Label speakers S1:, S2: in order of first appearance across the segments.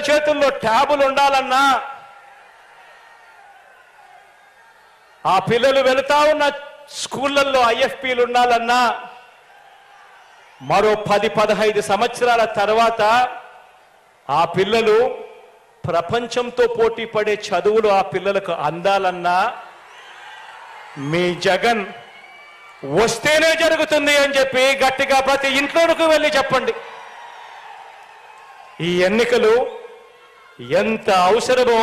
S1: చేతుల్లో ట్యాబులు ఉండాలన్నా, ఆ పిల్లలు వెళుతా ఉన్న స్కూళ్ళల్లో ఐఎఫ్పీలు ఉండాలన్నా, మరో 10-15 సంవత్సరాల తర్వాత ఆ పిల్లలు ప్రపంచంతో పోటీ పడే చదువులు ఆ పిల్లలకు అందాలన్నా మీ జగన్ వస్తేనే జరుగుతుంది అని చెప్పి గట్టిగా ప్రతి ఇంట్లోకి వెళ్ళి చెప్పండి. ఈ ఎన్నికలు ఎంత అవసరమో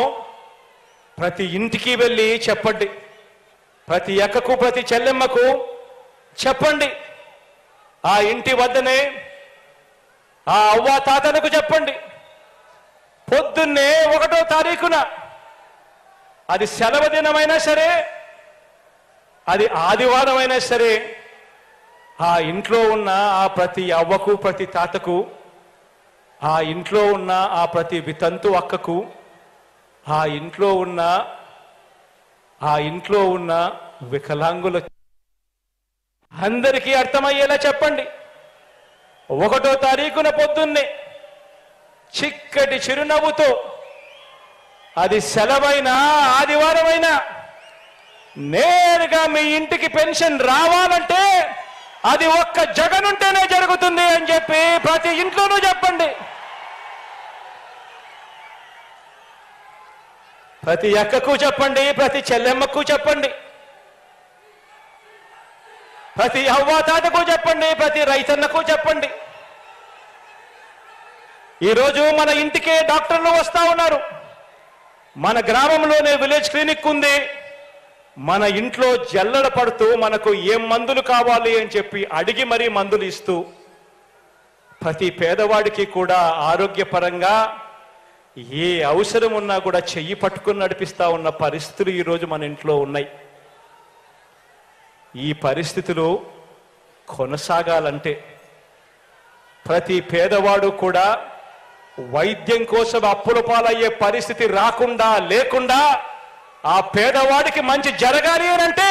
S1: ప్రతి ఇంటికి వెళ్ళి చెప్పండి. ప్రతి అక్కకు ప్రతి చెల్లెమ్మకు చెప్పండి. ఆ ఇంటి వద్దనే ఆ అవ్వ తాతలకు చెప్పండి. పొద్దున్నే 1వ తారీఖున అది సెలవు దినమైనా సరే, అది ఆదివారం అయినా సరే, ఆ ఇంట్లో ఉన్న ఆ ప్రతి అవ్వకు ప్రతి తాతకు, ఆ ఇంట్లో ఉన్న ఆ ప్రతి వితంతు అక్కకు, ఆ ఇంట్లో ఉన్న వికలాంగుల అందరికీ అర్థమయ్యేలా చెప్పండి. 1వ తారీఖున పొద్దున్నే చిక్కటి చిరునవ్వుతో, అది సెలవైనా ఆదివారమైనా, నేరుగా మీ ఇంటికి పెన్షన్ రావాలంటే అది ఒక్క జగన్ ఉంటేనే జరుగుతుంది అని చెప్పి ప్రతి ఇంట్లోనూ చెప్పండి. ప్రతి అక్కకు చెప్పండి, ప్రతి చెల్లెమ్మకు చెప్పండి, ప్రతి అవ్వాతాతకు చెప్పండి, ప్రతి రైతన్నకు చెప్పండి. ఈరోజు మన ఇంటికే డాక్టర్లు వస్తా ఉన్నారు. మన గ్రామంలోనే విలేజ్ క్లినిక్ ఉంది. మన ఇంట్లో జల్లడ పడుతూ మనకు ఏం మందులు కావాలి అని చెప్పి అడిగి మరీ మందులు ఇస్తూ ప్రతి పేదవాడికి కూడా ఆరోగ్యపరంగా ఏ అవసరం ఉన్నా కూడా చెయ్యి పట్టుకుని నడిపిస్తా ఉన్న పరిస్థితులు ఈరోజు మన ఇంట్లో ఉన్నాయి. ఈ పరిస్థితులు కొనసాగాలంటే ప్రతి పేదవాడు కూడా వైద్యం కోసం అప్పుల పాలయ్యే పరిస్థితి రాకుండా లేకుండా ఆ పేదవాడికి మంచి జరగాలి అంటే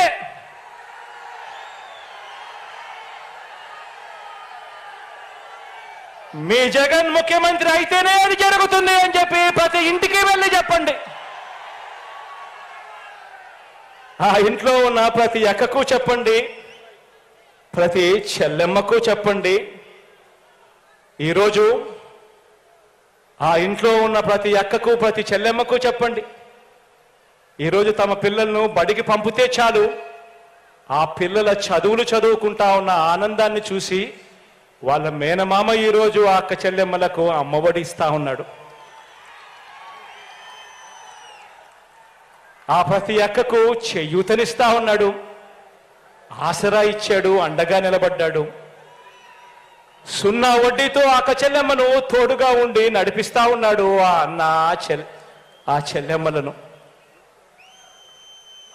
S1: మీ జగన్ ముఖ్యమంత్రి అయితేనే అది జరుగుతుంది అని చెప్పి ప్రతి ఇంటికి వెళ్ళి చెప్పండి. ఆ ఇంట్లో ఉన్న ప్రతి అక్కకు చెప్పండి, ప్రతి చెల్లెమ్మకు చెప్పండి. ఈరోజు ఆ ఇంట్లో ఉన్న ప్రతి అక్కకు ప్రతి చెల్లెమ్మకు చెప్పండి. ఈరోజు తమ పిల్లలను బడికి పంపితే చాలు, ఆ పిల్లల చదువులు చదువుకుంటా ఉన్న ఆనందాన్ని చూసి వాళ్ళ మేనమామ ఈరోజు ఆ అక్క చెల్లెమ్మలకు అమ్మఒడి ఇస్తా ఉన్నాడు. ఆ ప్రతి అక్కకు చేయూతనిస్తా ఉన్నాడు, ఆసరా ఇచ్చాడు, అండగా నిలబడ్డాడు. 0 వడ్డీతో అక్క చెల్లెమ్మను తోడుగా ఉండి నడిపిస్తా ఉన్నాడు ఆ అన్న ఆ చెల్లెమ్మలను.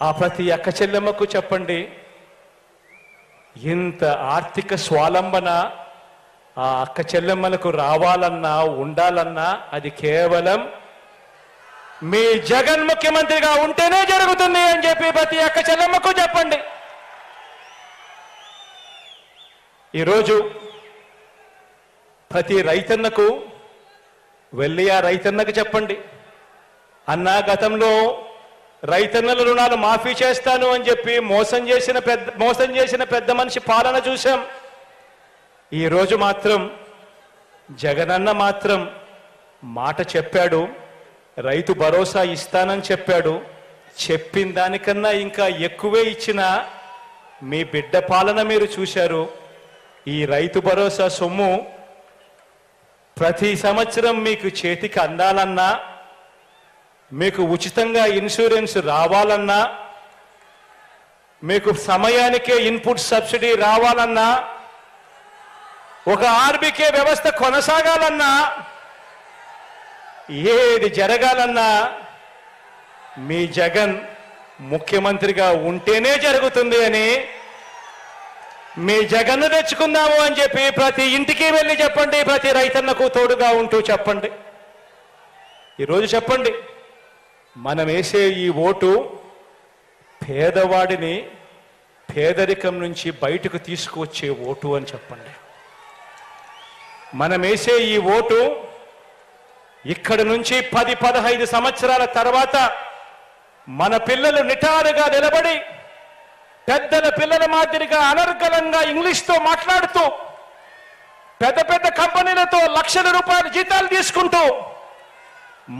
S1: ఆ ప్రతి అక్క చెల్లెమ్మకు చెప్పండి, ఇంత ఆర్థిక స్వాలంబన ఆ అక్క చెల్లెమ్మలకు రావాలన్నా ఉండాలన్నా అది కేవలం మీ జగన్ ముఖ్యమంత్రిగా ఉంటేనే జరుగుతుంది అని చెప్పి ప్రతి అక్క చెల్లెమ్మకు చెప్పండి. ఈరోజు ప్రతి రైతన్నకు వెళ్ళి ఆ రైతన్నకు చెప్పండి, అన్నా గతంలో రైతన్నల రుణాలు మాఫీ చేస్తాను అని చెప్పి మోసం చేసిన పెద్ద మనిషి పాలన చూశాం. ఈరోజు మాత్రం జగనన్న మాత్రం మాట చెప్పాడు, రైతు భరోసా ఇస్తానని చెప్పాడు. చెప్పిన దానికన్నా ఇంకా ఎక్కువే ఇచ్చిన మీ బిడ్డ పాలన మీరు చూశారు. ఈ రైతు భరోసా సొమ్ము ప్రతి సంవత్సరం మీకు చేతికి అందాలన్నా, మీకు ఉచితంగా ఇన్సూరెన్స్ రావాలన్నా, మీకు సమయానికే ఇన్పుట్ సబ్సిడీ రావాలన్నా, ఒక ఆర్బీకే వ్యవస్థ కొనసాగాలన్నా, ఏది జరగాలన్నా మీ జగన్ ముఖ్యమంత్రిగా ఉంటేనే జరుగుతుంది అని మీ జగన్ను తెచ్చుకుందాము అని చెప్పి ప్రతి ఇంటికి వెళ్ళి చెప్పండి. ప్రతి రైతన్నకు తోడుగా ఉంటూ చెప్పండి. ఈరోజు చెప్పండి, మనం వేసే ఈ ఓటు పేదవాడిని పేదరికం నుంచి బయటకు తీసుకువచ్చే ఓటు అని చెప్పండి. మనం వేసే ఈ ఓటు ఇక్కడి నుంచి 10-15 సంవత్సరాల తర్వాత మన పిల్లలు నిటారుగా నిలబడి పెద్దల పిల్లల మాదిరిగా అనర్గళంగా ఇంగ్లీష్తో మాట్లాడుతూ పెద్ద పెద్ద కంపెనీలతో లక్షల రూపాయల జీతాలు తీసుకుంటూ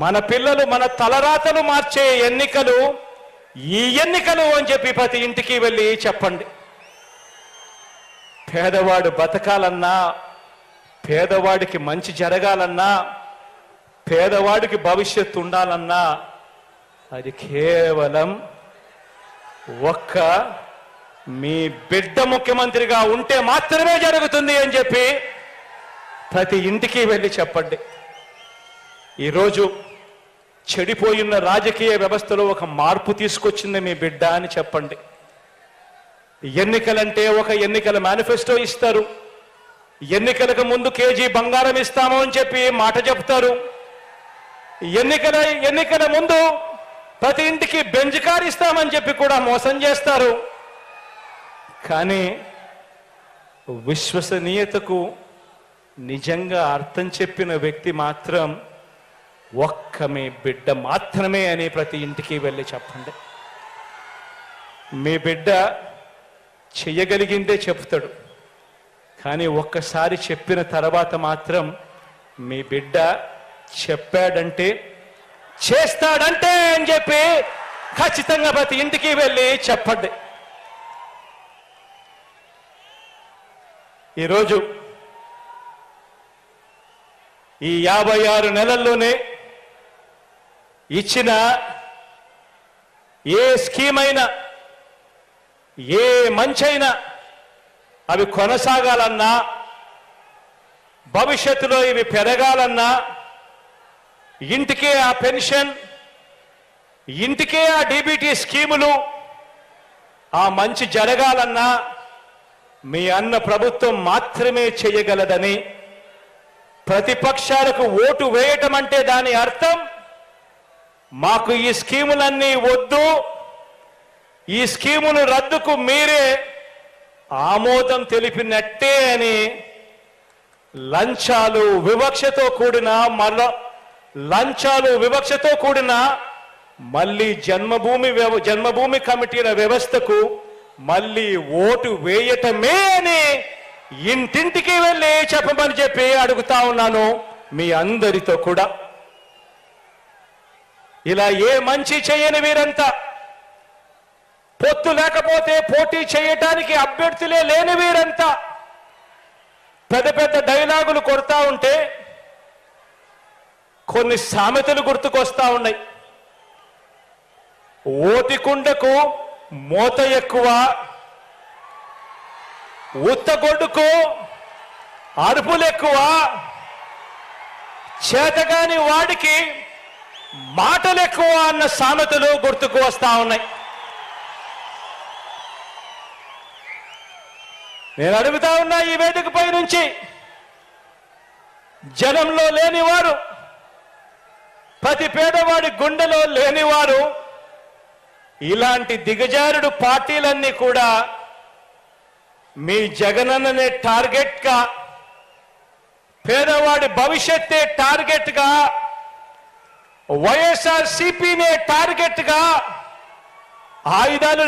S1: మన పిల్లలు మన తలరాతలు మార్చే ఎన్నికలు ఈ ఎన్నికలు అని చెప్పి ప్రతి ఇంటికి వెళ్ళి చెప్పండి. పేదవాడు బతకాలన్నా, పేదవాడికి మంచి జరగాలన్నా, పేదవాడికి భవిష్యత్తు ఉండాలన్నా అది కేవలం ఒక్క మీ బిడ్డ ముఖ్యమంత్రిగా ఉంటే మాత్రమే జరుగుతుంది అని చెప్పి ప్రతి ఇంటికి వెళ్ళి చెప్పండి. ఈరోజు చెడిపోయిన రాజకీయ వ్యవస్థలో ఒక మార్పు తీసుకొచ్చింది మీ బిడ్డ అని చెప్పండి. ఎన్నికలంటే ఒక ఎన్నికల మేనిఫెస్టో ఇస్తారు, ఎన్నికలకు ముందు కేజీ బంగారం ఇస్తాము అని చెప్పి మాట చెప్తారు, ఎన్నికల ముందు ప్రతి ఇంటికి బెంజ్ కార్ ఇస్తామని చెప్పి కూడా మోసం చేస్తారు. కానీ విశ్వసనీయతకు నిజంగా అర్థం చెప్పిన వ్యక్తి మాత్రం ఒక్క మీ బిడ్డ మాత్రమే అని ప్రతి ఇంటికి వెళ్ళి చెప్పండి. మీ బిడ్డ చెయ్యగలిగిందే చెప్తాడు, కానీ ఒక్కసారి చెప్పిన తర్వాత మాత్రం మీ బిడ్డ చెప్పాడంటే చేస్తాడంటే అని చెప్పి ఖచ్చితంగా ప్రతి ఇంటికి వెళ్ళి చెప్పండి. ఈరోజు ఈ 56 నెలల్లోనే ఇచ్చిన ఏ స్కీమ్ అయినా, ఏ మంచైనా అవి కొనసాగాలన్నా, భవిష్యత్తులో ఇవి పెరగాలన్నా, ఇంటికే ఆ పెన్షన్, ఇంటికే ఆ డీబీటీ స్కీములు, ఆ మంచి జరగాలన్నా మీ అన్న ప్రభుత్వం మాత్రమే చేయగలదని, ప్రతిపక్షాలకు ఓటు వేయటం అంటే దాని అర్థం మాకు ఈ స్కీములన్నీ వద్దు, ఈ స్కీములు రద్దుకు మీరే ఆమోదం తెలిపినట్టే అని లంచాలు వివక్షతో కూడిన మళ్ళీ జన్మభూమి కమిటీల వ్యవస్థకు మళ్ళీ ఓటు వేయటమే అని ఇంటింటికి వెళ్ళి చెప్పమని చెప్పి అడుగుతా ఉన్నాను మీ అందరితో కూడా. ఇలా ఏ మంచి చేయని వీరంతా, పొత్తు లేకపోతే పోటీ చేయటానికి అభ్యర్థులే లేని వీరంతా పెద్ద పెద్ద డైలాగులు కొడతా ఉంటే కొన్ని సామెతలు గుర్తుకొస్తా ఉన్నాయి. ఓటికుండకు మోత ఎక్కువ, ఉత్తగొడ్డుకు అరుపులు ఎక్కువ, చేతగాని వాడికి మాటలు ఎక్కువ అన్న సామెతలు గుర్తుకు వస్తా ఉన్నాయి. నేను అడుగుతా ఉన్నా ఈ వేదికపై నుంచి, జనంలో లేనివారు, ప్రతి పేదవాడి గుండెలో లేనివారు, ఇలాంటి దిగజారుడు పార్టీలన్నీ కూడా మీ జగనన్ననే టార్గెట్గా, పేదవాడి భవిష్యత్తే టార్గెట్గా, వైఎస్ఆర్సీపీనే టార్గెట్గా ఆయుధాలు